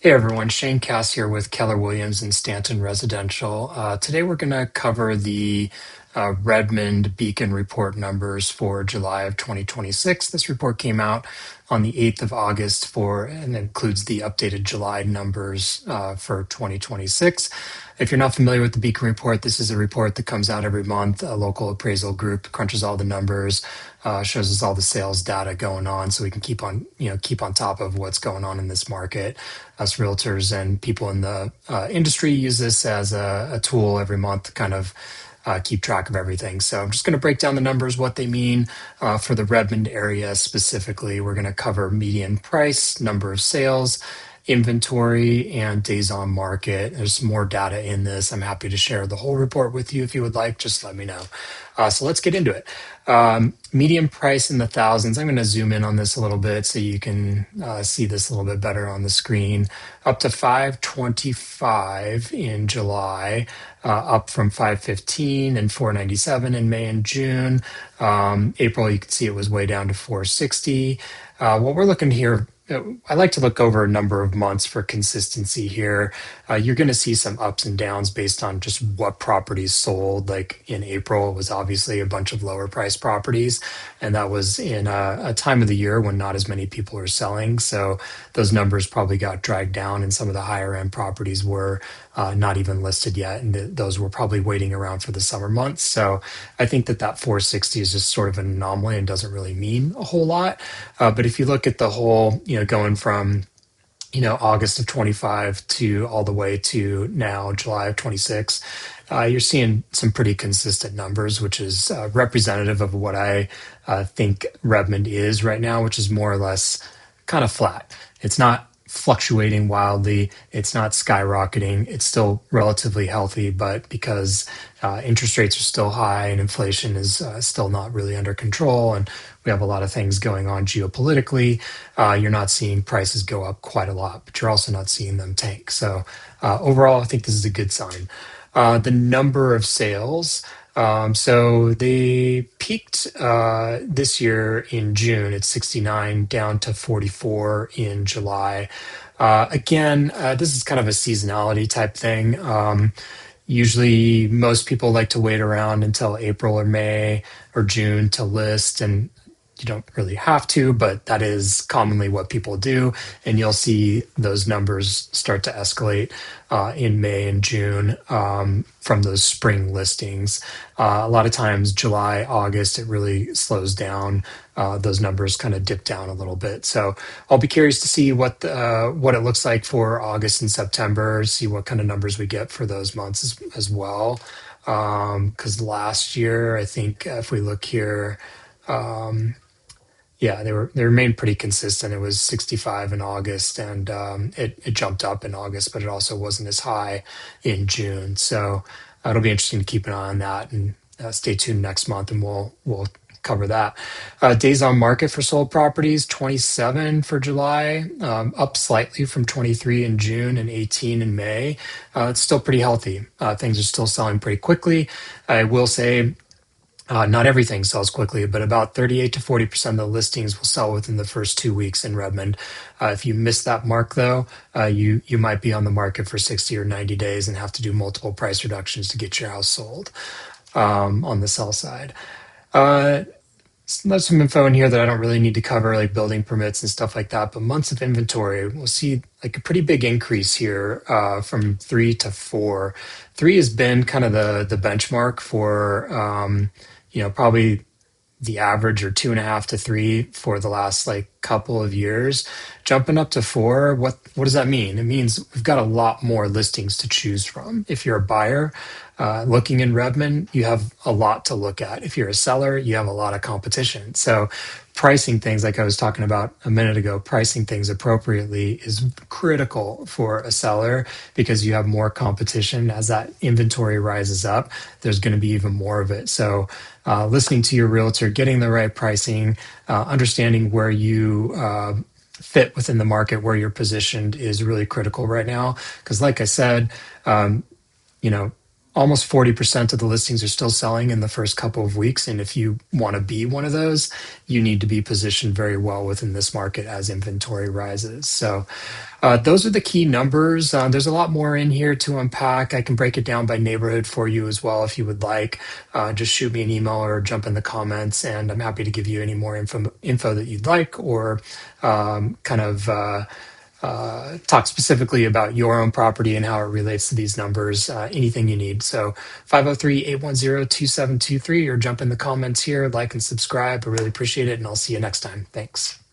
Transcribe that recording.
Hey everyone, Shane Cass here with Keller Williams and Stanton Residential. Today we're going to cover the Redmond Beacon report numbers for July of 2026. This report came out on the 8th of August and includes the updated July numbers for 2026. If you're not familiar with the Beacon report, this is a report that comes out every month. A local appraisal group crunches all the numbers, shows us all the sales data going on, so we can keep on top of what's going on in this market. Us realtors and people in the industry use this as a tool every month to kind of keep track of everything. So I'm just going to break down the numbers, what they mean for the Redmond area specifically. We're going to cover median price, number of sales, inventory, and days on market. There's some more data in this. I'm happy to share the whole report with you if you would like. Just let me know. So let's get into it. Median price in the thousands. I'm going to zoom in on this a little bit so you can see this a little bit better on the screen. Up to 525 in July, up from 515 and 497 in May and June. April, you can see it was way down to 460. What we're looking here, I like to look over a number of months for consistency here. You're going to see some ups and downs based on just what properties sold. Like in April, it was obviously a bunch of lower price properties, and that was in a time of the year when not as many people are selling. So those numbers probably got dragged down, and some of the higher end properties were not even listed yet, and those were probably waiting around for the summer months. So I think that 460 is just sort of an anomaly and doesn't really mean a whole lot. But if you look at the whole, going from August of 25 to all the way to now July of 26, you're seeing some pretty consistent numbers, which is representative of what I think Redmond is right now, which is more or less kind of flat. It's not fluctuating wildly. It's not skyrocketing. It's still relatively healthy, but because interest rates are still high and inflation is still not really under control, and we have a lot of things going on geopolitically, you're not seeing prices go up quite a lot, but you're also not seeing them tank. So overall, I think this is a good sign. The number of sales. So they peaked this year in June at 69, down to 44 in July. Again, this is kind of a seasonality type thing. Usually, most people like to wait around until April or May or June to list, and you don't really have to, but that is commonly what people do. And you'll see those numbers start to escalate in May and June from those spring listings. A lot of times, July, August, it really slows down. Those numbers kind of dip down a little bit. So I'll be curious to see what it looks like for August and September, see what kind of numbers we get for those months as well. Because last year, I think if we look here, yeah, they remained pretty consistent. It was 65 in August, and it jumped up in August, but it also wasn't as high in June. So it'll be interesting to keep an eye on that, and stay tuned next month, and we'll cover that. Days on market for sold properties, 27 for July, up slightly from 23 in June and 18 in May. It's still pretty healthy. Things are still selling pretty quickly. I will say, not everything sells quickly, but about 38 to 40% of the listings will sell within the first 2 weeks in Redmond. If you miss that mark, though, you might be on the market for 60 or 90 days and have to do multiple price reductions to get your house sold on the sell side. There's some info in here that I don't really need to cover, like building permits and stuff like that. But months of inventory, we'll see like a pretty big increase here from 3 to 4. 3 has been kind of the benchmark for probably the average, or 2.5 to 3 for the last like couple of years. Jumping up to 4, what does that mean? It means we've got a lot more listings to choose from. If you're a buyer looking in Redmond, you have a lot to look at. If you're a seller, you have a lot of competition. So pricing things, like I was talking about a minute ago, pricing things appropriately is critical for a seller, because you have more competition. As that inventory rises up, there's going to be even more of it. So listening to your realtor, getting the right pricing, understanding where you fit within the market, where you're positioned, is really critical right now. Because like I said, you know, almost 40% of the listings are still selling in the first couple of weeks. And if you want to be one of those, you need to be positioned very well within this market as inventory rises. So those are the key numbers. There's a lot more in here to unpack. I can break it down by neighborhood for you as well if you would like. Just shoot me an email or jump in the comments, and I'm happy to give you any more info that you'd like, or kind of talk specifically about your own property and how it relates to these numbers, anything you need. So 503-810-2723, or jump in the comments here, like and subscribe. I really appreciate it, and I'll see you next time. Thanks.